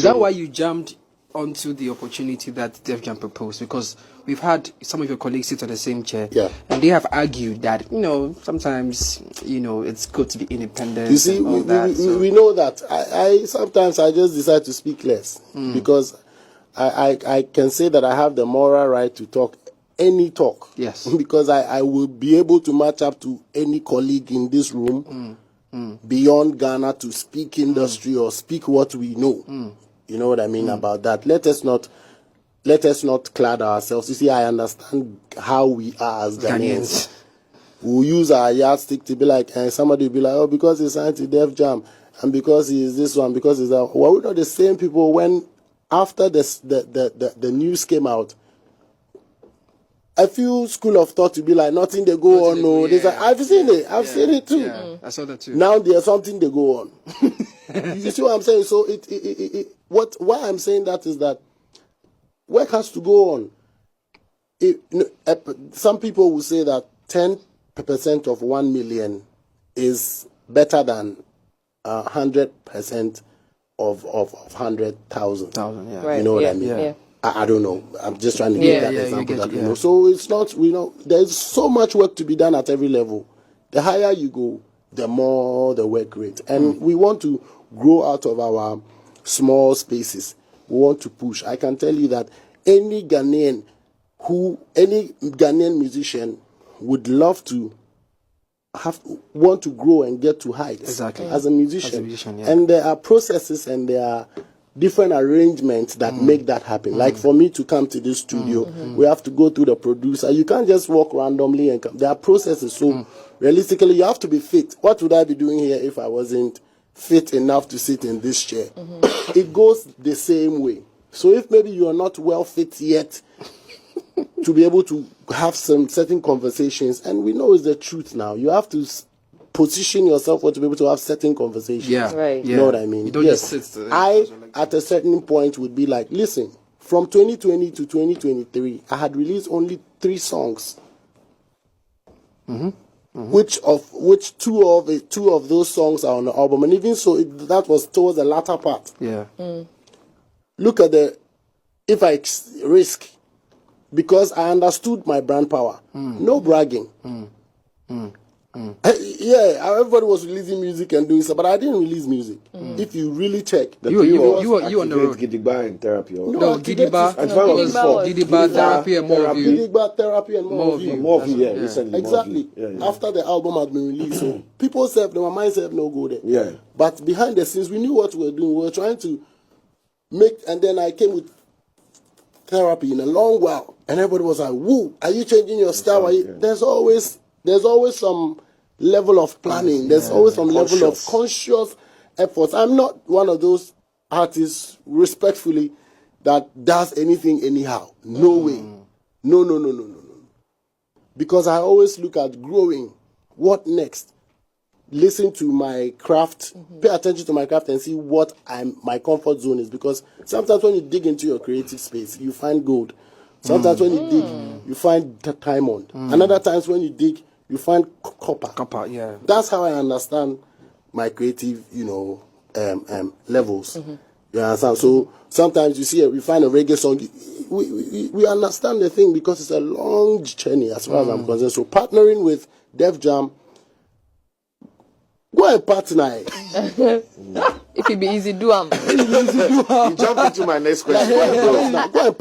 that why you jumped onto the opportunity that Def Jam proposed? Because we've had some of your colleagues sit on the same chair, and they have argued that sometimes it's good to be independent. You see, we know that. I sometimes I just decide to speak less because I can say that I have the moral right to talk any talk. Yes, because I will be able to match up to any colleague in this room beyond Ghana to speak industry or speak what we know. You know what I mean about that. Let us not clad ourselves. You see, I understand how we are as Ghanaians. We'll use our yardstick to be like, and somebody will be like, oh, because he's signed to Def Jam, and because he's this one, because he's that. Well, we're not the same people when after the news came out, I feel school of thought to be like, nothing they go on. No, I've seen it. I've seen it too. Yeah, I saw that too. Now there's something they go on. You see what I'm saying? So why I'm saying that is that work has to go on. Some people will say that 10% of 1 million is better than 100% of 100,000. Right. You know what I mean? Yeah. I don't know. I'm just trying to give that example that we know. So it's not, there's so much work to be done at every level. The higher you go, the more the work rate. And we want to grow out of our small spaces. We want to push. I can tell you that any Ghanaian musician would love to want to grow and get to heights as a musician. And there are processes and there are different arrangements that make that happen. Like for me to come to this studio, we have to go through the producer. You can't just walk randomly and come. There are processes. So realistically, you have to be fit. What would I be doing here if I wasn't fit enough to sit in this chair? It goes the same way. So if maybe you are not well fit yet to be able to have some certain conversations, and we know it's the truth now, you have to position yourself to be able to have certain conversations. You know what I mean? You don't just sit there. I, at a certain point, would be like, listen, from 2020 to 2023, I had released only 3 songs. Which two of those songs are on the album, and even so, that was towards the latter part. Look at if I risk, because I understood my brand power. No bragging. Everybody was releasing music and doing stuff, but I didn't release music. If you really check, you on the road. Gidigba and therapy. No, Gidigba therapy and more of you. Gidigba therapy and more of you. More of you, recently. Exactly. After the album had been released, so people said, my mind said no go there. But behind the scenes, we knew what we were doing. We were trying to make, and then I came with therapy in a long while, and everybody was like, "Woo, are you changing your style?" There's always some level of planning. There's always some level of conscious efforts. I'm not one of those artists, respectfully, that does anything anyhow. No way. No. Because I always look at growing. What next? Listen to my craft, pay attention to my craft and see what my comfort zone is. Because sometimes when you dig into your creative space, you find gold. Sometimes when you dig, you find diamond. Another times when you dig, you find copper. That's how I understand my creative, levels. You understand? So sometimes you see, we find a reggae song. We understand the thing because it's a long journey as far as I'm concerned. So partnering with Def Jam, go and partner. If it be easy, do them. You jump into my next question. Go and partner.